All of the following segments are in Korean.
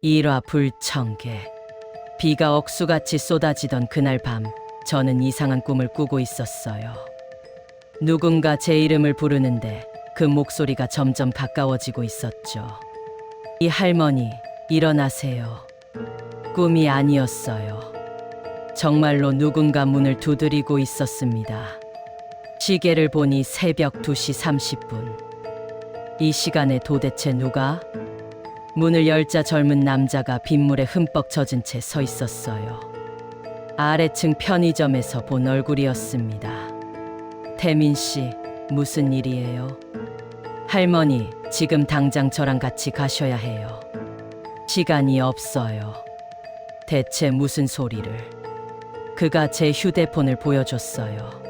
일화불청계. 비가 억수같이 쏟아지던 그날 밤, 저는 이상한 꿈을 꾸고 있었어요. 누군가 제 이름을 부르는데 그 목소리가 점점 가까워지고 있었죠. 이 할머니, 일어나세요. 꿈이 아니었어요. 정말로 누군가 문을 두드리고 있었습니다. 시계를 보니 새벽 2시 30분. 이 시간에 도대체 누가? 문을 열자 젊은 남자가 빗물에 흠뻑 젖은 채 서 있었어요. 아래층 편의점에서 본 얼굴이었습니다. 태민 씨, 무슨 일이에요? 할머니, 지금 당장 저랑 같이 가셔야 해요. 시간이 없어요. 대체 무슨 소리를? 그가 제 휴대폰을 보여줬어요.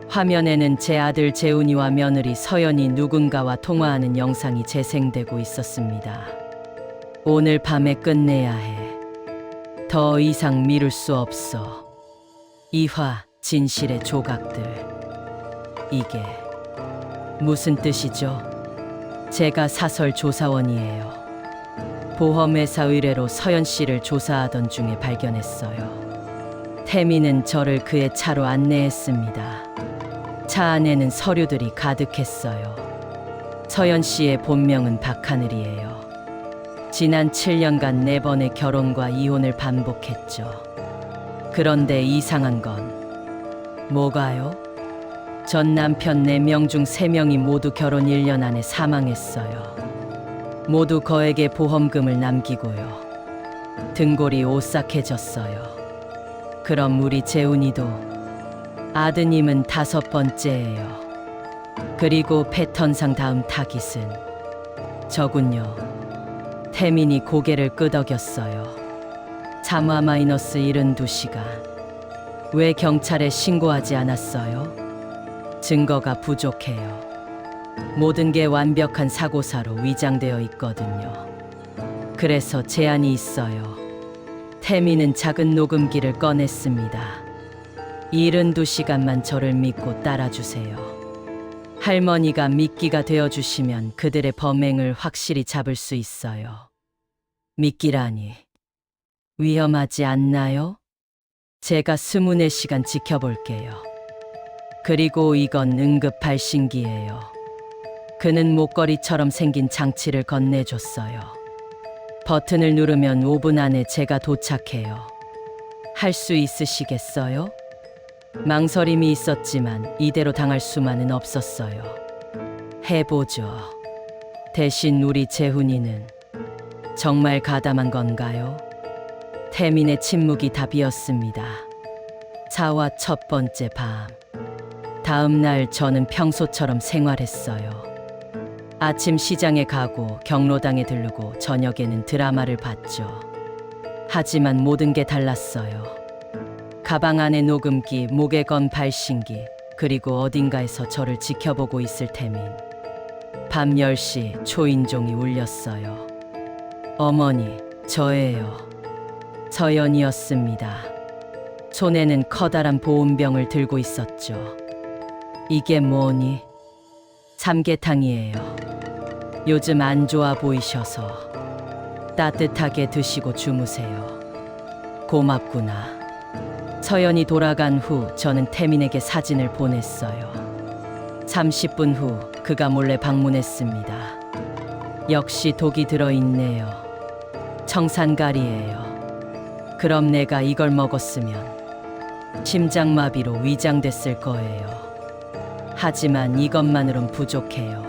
화면에는 제 아들 재훈이와 며느리 서연이 누군가와 통화하는 영상이 재생되고 있었습니다. 오늘 밤에 끝내야 해. 더 이상 미룰 수 없어. 이화, 진실의 조각들. 이게 무슨 뜻이죠? 제가 사설 조사원이에요. 보험회사 의뢰로 서연 씨를 조사하던 중에 발견했어요. 태민은 저를 그의 차로 안내했습니다. 차 안에는 서류들이 가득했어요. 서연 씨의 본명은 박하늘이에요. 지난 7년간 4번의 결혼과 이혼을 반복했죠. 그런데 이상한 건 뭐가요? 전 남편 4명 중 3명이 모두 결혼 1년 안에 사망했어요. 모두 거액의 보험금을 남기고요. 등골이 오싹해졌어요. 그럼 우리 재훈이도 아드님은 5번째예요. 그리고 패턴상 다음 타깃은 저군요. 태민이 고개를 끄덕였어요. 참화 -72시간. 왜 경찰에 신고하지 않았어요? 증거가 부족해요. 모든 게 완벽한 사고사로 위장되어 있거든요. 그래서 제안이 있어요. 태민은 작은 녹음기를 꺼냈습니다. 72시간만 저를 믿고 따라주세요. 할머니가 미끼가 되어주시면 그들의 범행을 확실히 잡을 수 있어요. 미끼라니. 위험하지 않나요? 제가 24시간 지켜볼게요. 그리고 이건 응급 발신기예요. 그는 목걸이처럼 생긴 장치를 건네줬어요. 버튼을 누르면 5분 안에 제가 도착해요. 할 수 있으시겠어요? 망설임이 있었지만 이대로 당할 수만은 없었어요. 해보죠. 대신 우리 재훈이는 정말 가담한 건가요? 태민의 침묵이 답이었습니다. 4화 첫 번째 밤. 다음 날 저는 평소처럼 생활했어요. 아침 시장에 가고 경로당에 들르고 저녁에는 드라마를 봤죠. 하지만 모든 게 달랐어요. 가방 안에 녹음기, 목에 건 발신기, 그리고 어딘가에서 저를 지켜보고 있을 태민. 밤 10시 초인종이 울렸어요. 어머니, 저예요. 서연이었습니다. 손에는 커다란 보온병을 들고 있었죠. 이게 뭐니? 삼계탕이에요. 요즘 안 좋아 보이셔서 따뜻하게 드시고 주무세요. 고맙구나. 서연이 돌아간 후 저는 태민에게 사진을 보냈어요. 30분 후 그가 몰래 방문했습니다. 역시 독이 들어있네요. 청산가리예요. 그럼 내가 이걸 먹었으면 심장마비로 위장됐을 거예요. 하지만 이것만으론 부족해요.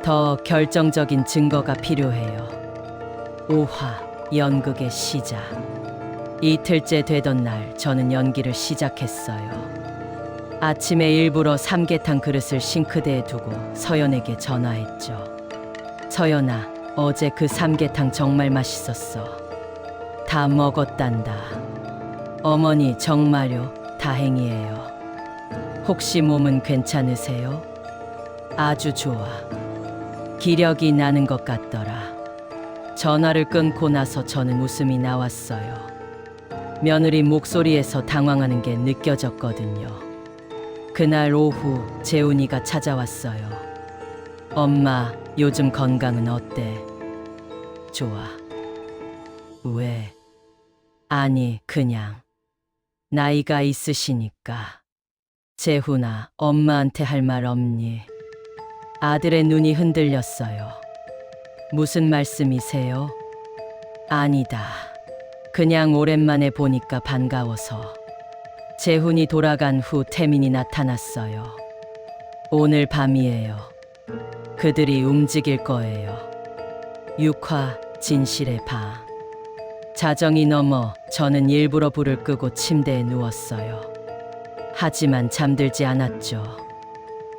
더 결정적인 증거가 필요해요. 5화 연극의 시작. 이틀째 되던 날 저는 연기를 시작했어요. 아침에 일부러 삼계탕 그릇을 싱크대에 두고 서연에게 전화했죠. 서연아, 어제 그 삼계탕 정말 맛있었어. 다 먹었단다. 어머니, 정말요? 다행이에요. 혹시 몸은 괜찮으세요? 아주 좋아. 기력이 나는 것 같더라. 전화를 끊고 나서 저는 웃음이 나왔어요. 며느리 목소리에서 당황하는 게 느껴졌거든요. 그날 오후 재훈이가 찾아왔어요. 엄마, 요즘 건강은 어때? 좋아. 왜? 아니, 그냥 나이가 있으시니까. 재훈아, 엄마한테 할 말 없니? 아들의 눈이 흔들렸어요. 무슨 말씀이세요? 아니다. 그냥 오랜만에 보니까 반가워서. 재훈이 돌아간 후 태민이 나타났어요. 오늘 밤이에요. 그들이 움직일 거예요. 6화 진실의 방. 자정이 넘어 저는 일부러 불을 끄고 침대에 누웠어요. 하지만 잠들지 않았죠.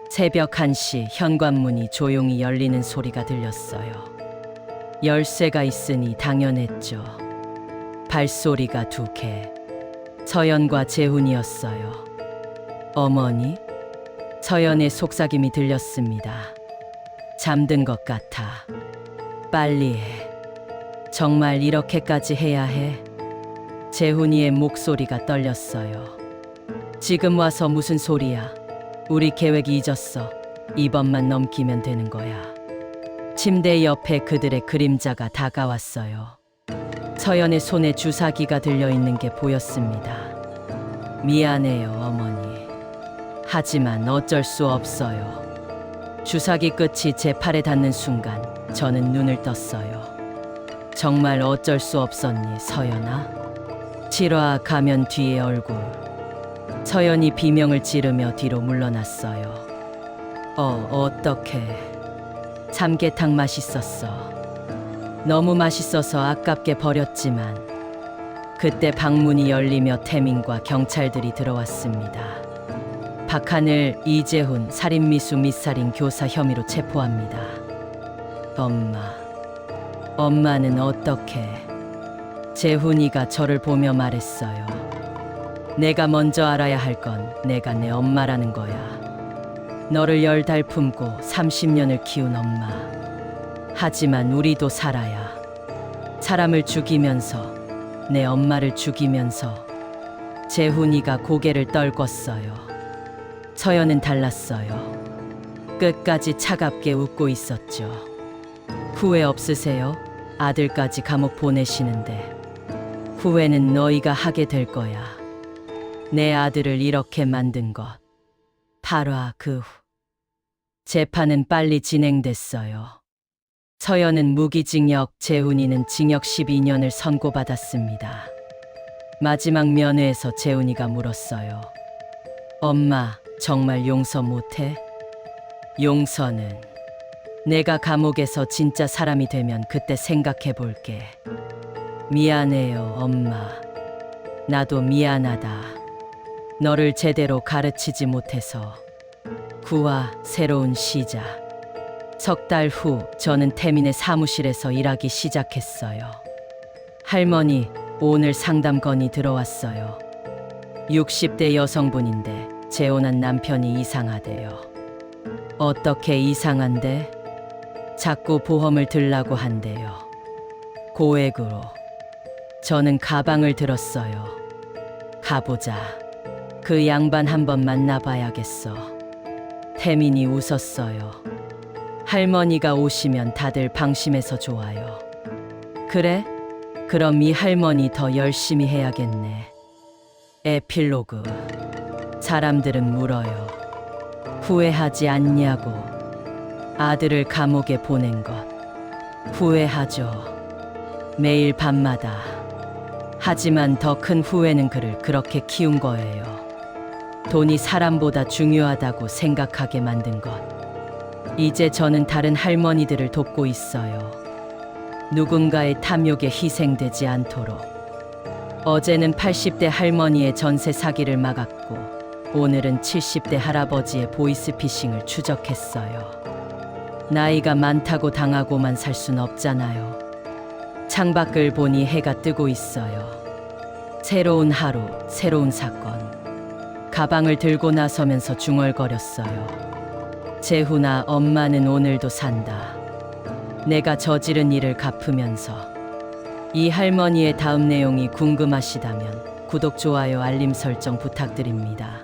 새벽 1시 현관문이 조용히 열리는 소리가 들렸어요. 열쇠가 있으니 당연했죠. 발소리가 2개. 서연과 재훈이었어요. 어머니? 서연의 속삭임이 들렸습니다. 잠든 것 같아. 빨리 해. 정말 이렇게까지 해야 해? 재훈이의 목소리가 떨렸어요. 지금 와서 무슨 소리야? 우리 계획이 잊었어. 이번만 넘기면 되는 거야. 침대 옆에 그들의 그림자가 다가왔어요. 서연의 손에 주사기가 들려있는 게 보였습니다. 미안해요, 어머니. 하지만 어쩔 수 없어요. 주사기 끝이 제 팔에 닿는 순간 저는 눈을 떴어요. 정말 어쩔 수 없었니, 서연아? 7화 가면 뒤의 얼굴. 서연이 비명을 지르며 뒤로 물러났어요. 어떡해. 삼계탕 맛있었어. 너무 맛있어서 아깝게 버렸지만. 그때 방문이 열리며 태민과 경찰들이 들어왔습니다. 박하늘, 이재훈, 살인미수 및살인 교사 혐의로 체포합니다. 엄마는 어떻게? 재훈이가 저를 보며 말했어요. 내가 먼저 알아야 할 건 내가 내 엄마라는 거야. 너를 10달 품고 30년을 키운 엄마. 하지만 우리도 살아야. 사람을 죽이면서, 내 엄마를 죽이면서. 재훈이가 고개를 떨궜어요. 서연은 달랐어요. 끝까지 차갑게 웃고 있었죠. 후회 없으세요? 아들까지 감옥 보내시는데. 후회는 너희가 하게 될 거야. 내 아들을 이렇게 만든 것. 8화 그 후. 재판은 빨리 진행됐어요. 서연은 무기징역, 재훈이는 징역 12년을 선고받았습니다. 마지막 면회에서 재훈이가 물었어요. 엄마, 정말 용서 못해? 용서는 내가 감옥에서 진짜 사람이 되면 그때 생각해 볼게. 미안해요, 엄마. 나도 미안하다. 너를 제대로 가르치지 못해서. 9화 새로운 시작. 석 달 후 저는 태민의 사무실에서 일하기 시작했어요. 할머니, 오늘 상담 건이 들어왔어요. 60대 여성분인데 재혼한 남편이 이상하대요. 어떻게 이상한데? 자꾸 보험을 들라고 한대요. 고액으로. 저는 가방을 들었어요. 가보자. 그 양반 한번 만나봐야겠어. 태민이 웃었어요. 할머니가 오시면 다들 방심해서 좋아요. 그래? 그럼 이 할머니 더 열심히 해야겠네. 에필로그. 사람들은 물어요. 후회하지 않냐고. 아들을 감옥에 보낸 것. 후회하죠. 매일 밤마다. 하지만 더 큰 후회는 그를 그렇게 키운 거예요. 돈이 사람보다 중요하다고 생각하게 만든 것. 이제 저는 다른 할머니들을 돕고 있어요. 누군가의 탐욕에 희생되지 않도록. 어제는 80대 할머니의 전세 사기를 막았고, 오늘은 70대 할아버지의 보이스피싱을 추적했어요. 나이가 많다고 당하고만 살 순 없잖아요. 창밖을 보니 해가 뜨고 있어요. 새로운 하루, 새로운 사건. 가방을 들고 나서면서 중얼거렸어요. 재훈아, 엄마는 오늘도 산다. 내가 저지른 일을 갚으면서. 이 할머니의 다음 내용이 궁금하시다면 구독, 좋아요, 알림 설정 부탁드립니다.